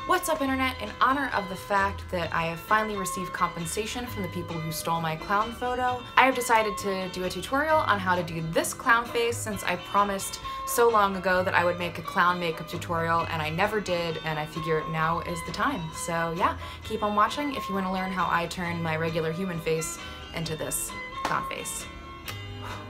What's up, internet? In honor of the fact that I have finally received compensation from the people who stole my clown photo, I have decided to do a tutorial on how to do this clown face, since I promised so long ago that I would make a clown makeup tutorial and I never did, and I figure now is the time. So yeah, keep on watching if you want to learn how I turn my regular human face into this clown face.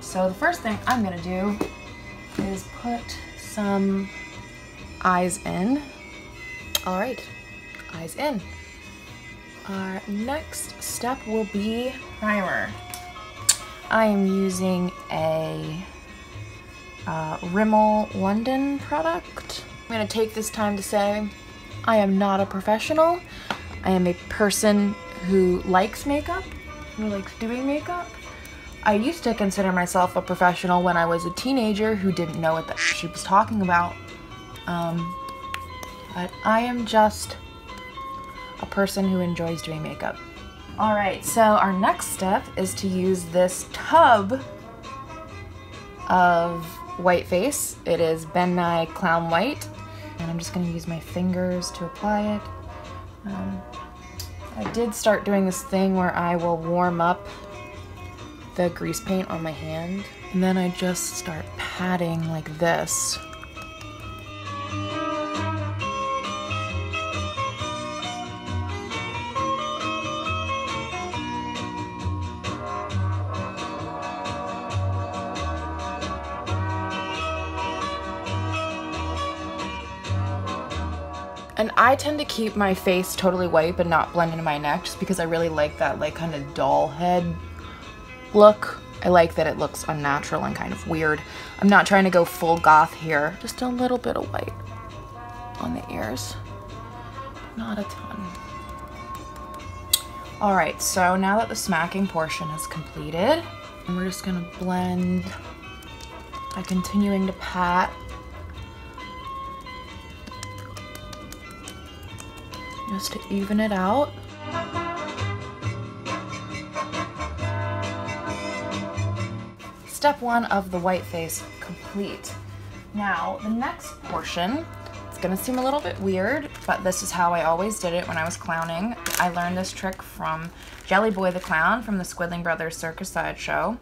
So the first thing I'm gonna do is put some eyes in. All right, eyes in. Our next step will be primer. I am using a Rimmel London product. I'm gonna take this time to say I am not a professional. I am a person who likes makeup, who likes doing makeup. I used to consider myself a professional when I was a teenager who didn't know what the she was talking about. But I am just a person who enjoys doing makeup. All right, so our next step is to use this tub of white face. It is Nye Clown White, and I'm just gonna use my fingers to apply it. I did start doing this thing where I will warm up the grease paint on my hand, and then I just start patting like this. And I tend to keep my face totally white but not blend into my neck, just because I really like that like kind of doll head look. I like that it looks unnatural and kind of weird. I'm not trying to go full goth here. Just a little bit of white on the ears. Not a ton. Alright, so now that the smacking portion is completed, we're just gonna blend by continuing to pat. Just to even it out. Step one of the white face complete. Now, the next portion, it's gonna seem a little bit weird, but this is how I always did it when I was clowning. I learned this trick from Jelly Boy the Clown from the Squidling Brothers Circus Sideshow.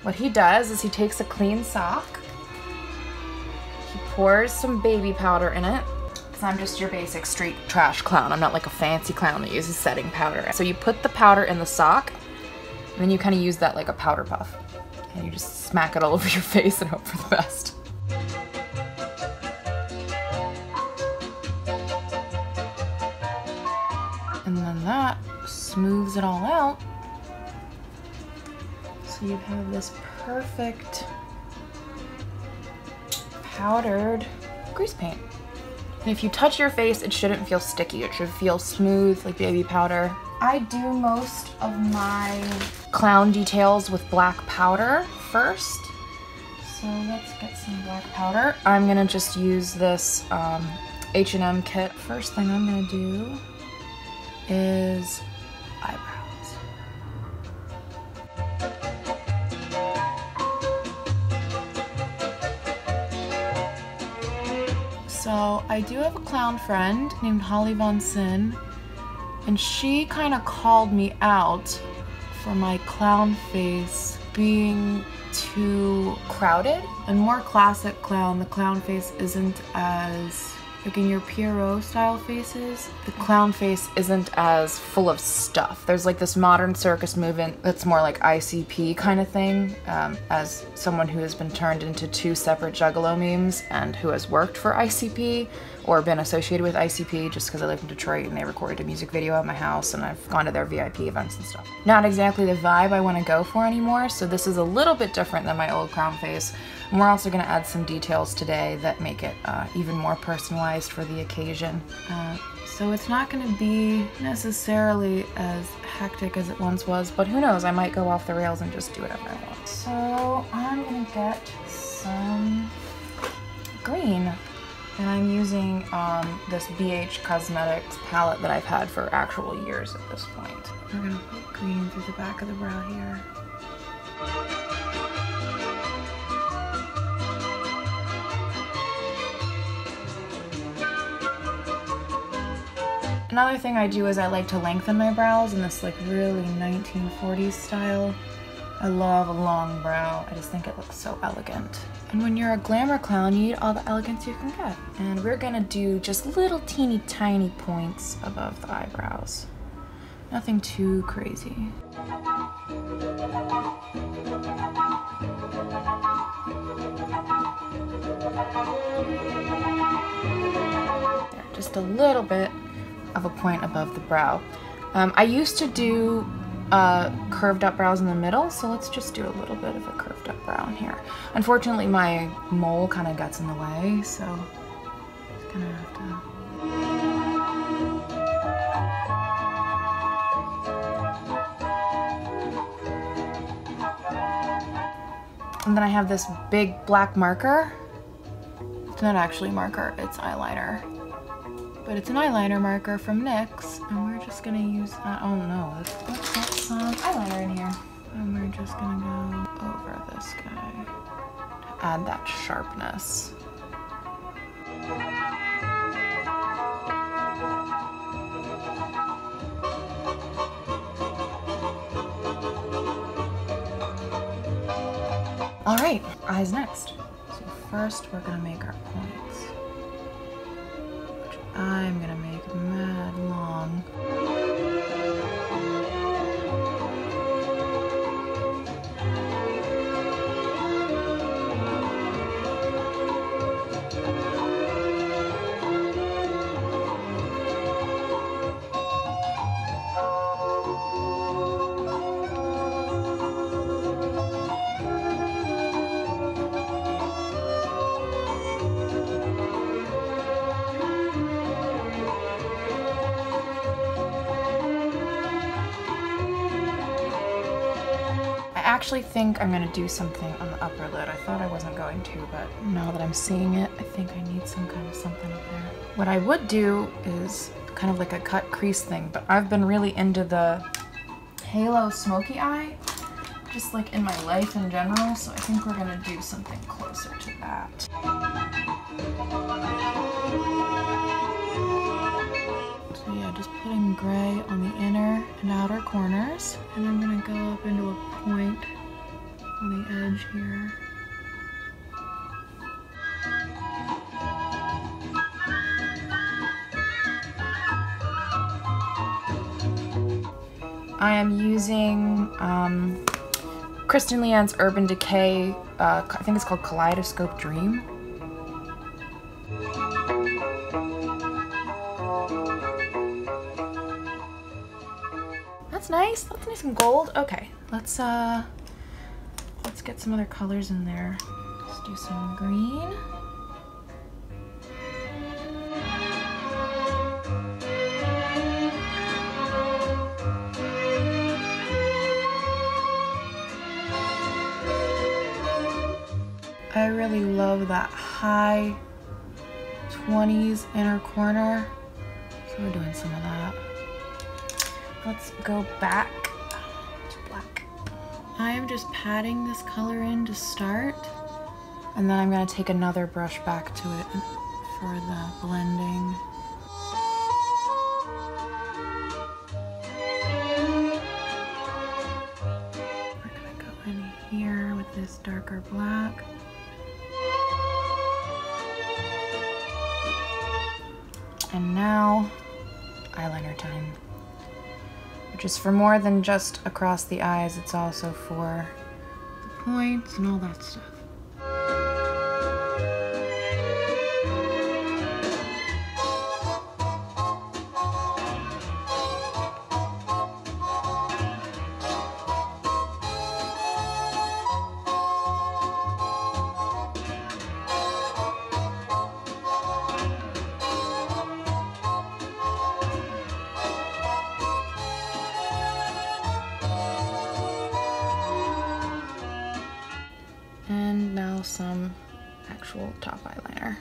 What he does is he takes a clean sock, he pours some baby powder in it, I'm just your basic street trash clown. I'm not like a fancy clown that uses setting powder. So you put the powder in the sock, and then you kind of use that like a powder puff. And you just smack it all over your face and hope for the best. And then that smooths it all out. So you have this perfect powdered grease paint. And if you touch your face, it shouldn't feel sticky. It should feel smooth, like baby powder. I do most of my clown details with black powder first. So let's get some black powder. I'm gonna just use this H&M kit. First thing I'm gonna do is eyebrows. So I do have a clown friend named Holly Von Sin, and she kind of called me out for my clown face being too crowded. And more classic clown, the clown face isn't as, like in your Pierrot style faces, the clown face isn't as full of stuff. There's like this modern circus movement that's more like ICP kind of thing. As someone who has been turned into 2 separate Juggalo memes and who has worked for ICP or been associated with ICP just because I live in Detroit and they recorded a music video at my house and I've gone to their VIP events and stuff. Not exactly the vibe I want to go for anymore, so this is a little bit different than my old clown face. And we're also going to add some details today that make it even more personalized for the occasion. So it's not going to be necessarily as hectic as it once was, but who knows, I might go off the rails and just do whatever I want. So I'm going to get some green. And I'm using this BH Cosmetics palette that I've had for actual years at this point. We're gonna put green through the back of the brow here. Another thing I do is I like to lengthen my brows in this like really 1940s style. I love a long brow. I just think it looks so elegant. And when you're a glamour clown, you need all the elegance you can get. And we're gonna do just little teeny tiny points above the eyebrows. Nothing too crazy. There, just a little bit of a point above the brow. I used to do curved up brows in the middle, so let's just do a little bit of a curved up brow in here. Unfortunately, my mole kind of gets in the way, so just gonna have to. And then I have this big black marker. It's not actually marker, it's eyeliner. But it's an eyeliner marker from NYX, and we're just gonna use, oh no, let's get some eyeliner in here. And we're just gonna go over this guy to add that sharpness. All right, eyes next. So first we're gonna make our points. I'm gonna make mad long. I actually think I'm gonna do something on the upper lid. I thought I wasn't going to, but now that I'm seeing it, I think I need some kind of something up there. What I would do is kind of like a cut crease thing, but I've been really into the halo smoky eye, just like in my life in general, so I think we're gonna do something closer to that. So yeah, just putting gray on the inner and outer corners, and I'm gonna go up into a point on the edge here. I am using Kristen Leanne's Urban Decay, I think it's called Kaleidoscope Dream. That's nice. That's nice and gold. Okay, let's get some other colors in there. Let's do some green. I really love that high 20s inner corner, so we're doing some of that. Let's go back to black. I am just patting this color in to start, and then I'm going to take another brush back to it for the blending. We're going to go in here with this darker black. And now, eyeliner time. Which is for more than just across the eyes, it's also for the points and all that stuff. And now some actual top eyeliner.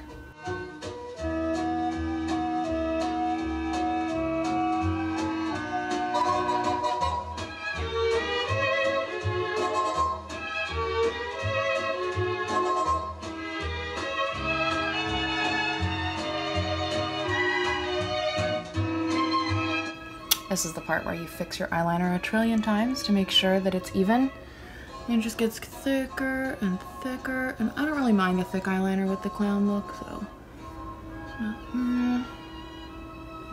This is the part where you fix your eyeliner a trillion times to make sure that it's even. And it just gets thicker and thicker. And I don't really mind the thick eyeliner with the clown look, so.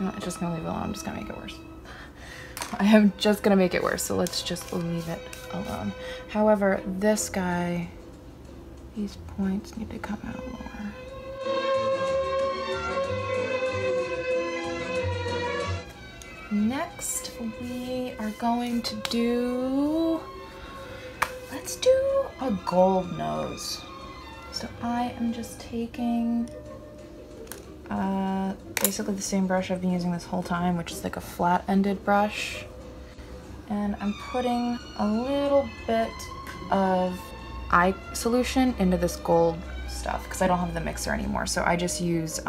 No, I'm just gonna leave it alone. I'm just gonna make it worse. I am just gonna make it worse, so let's just leave it alone. However, this guy, these points need to come out more. Next, we are going to do, let's do a gold nose. So I am just taking basically the same brush I've been using this whole time, which is like a flat-ended brush. And I'm putting a little bit of eye solution into this gold stuff because I don't have the mixer anymore. So I just use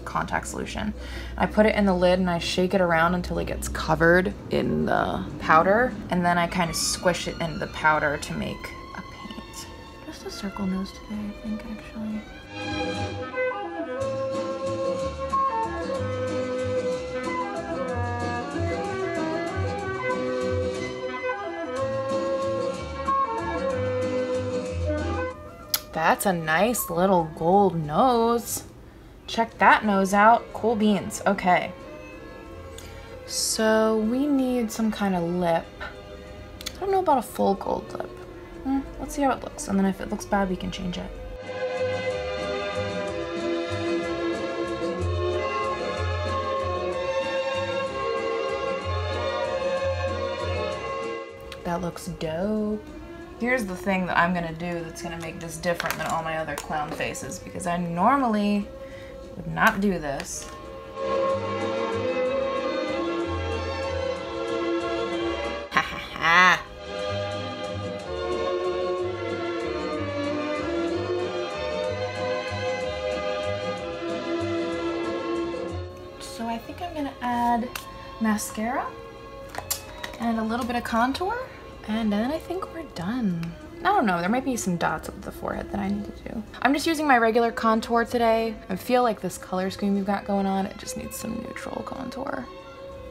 contact solution. I put it in the lid and I shake it around until it gets covered in the powder. And then I kind of squish it into the powder to make a paint. Just a circle nose today, I think, actually. That's a nice little gold nose. Check that nose out. Cool beans. Okay. So we need some kind of lip. I don't know about a full gold lip. Let's see how it looks. And then if it looks bad, we can change it. That looks dope. Here's the thing that I'm gonna do that's gonna make this different than all my other clown faces, because I normally would not do this. Ha ha ha. So I think I'm gonna add mascara and a little bit of contour. And then I think we're done. I don't know, there might be some dots up the forehead that I need to do. I'm just using my regular contour today. I feel like this color scheme we've got going on, it just needs some neutral contour.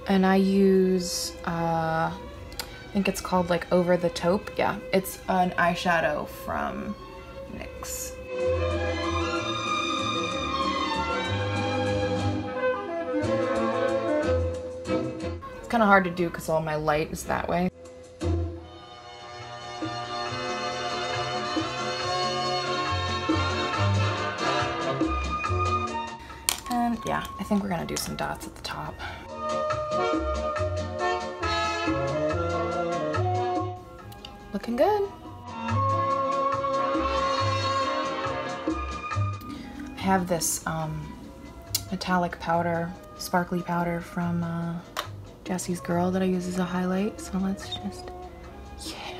And I use, I think it's called like Over the Taupe. Yeah, it's an eyeshadow from NYX. It's kind of hard to do because all my light is that way. Yeah, I think we're gonna do some dots at the top. Looking good. I have this metallic powder, sparkly powder from Jessie's Girl that I use as a highlight, so let's just, yeah.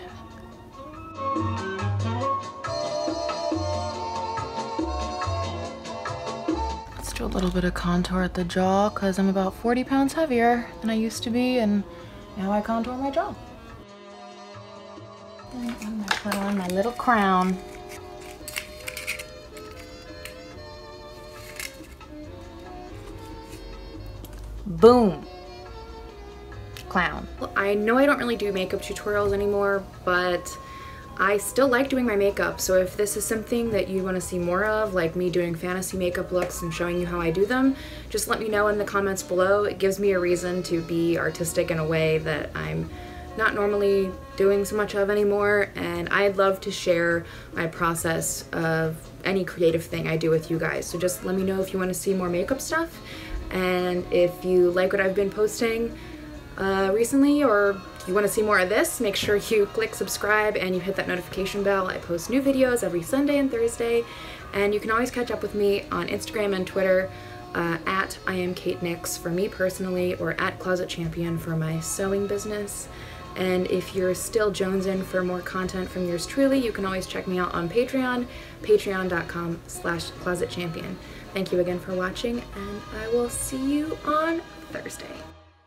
A little bit of contour at the jaw because I'm about 40 pounds heavier than I used to be, and now I contour my jaw. And I'm gonna put on my little crown. Boom. Clown. Well, I know I don't really do makeup tutorials anymore, but I still like doing my makeup, so if this is something that you want to see more of, like me doing fantasy makeup looks and showing you how I do them, just let me know in the comments below. It gives me a reason to be artistic in a way that I'm not normally doing so much of anymore, and I'd love to share my process of any creative thing I do with you guys. So just let me know if you want to see more makeup stuff, and if you like what I've been posting recently, or you want to see more of this, make sure you click subscribe and you hit that notification bell. I post new videos every Sunday and Thursday, and you can always catch up with me on Instagram and Twitter at I am Kate Nix for me personally, or at Closet Champion for my sewing business. And if you're still jonesing for more content from yours truly, you can always check me out on Patreon, patreon.com/closetchampion. Thank you again for watching, and I will see you on Thursday.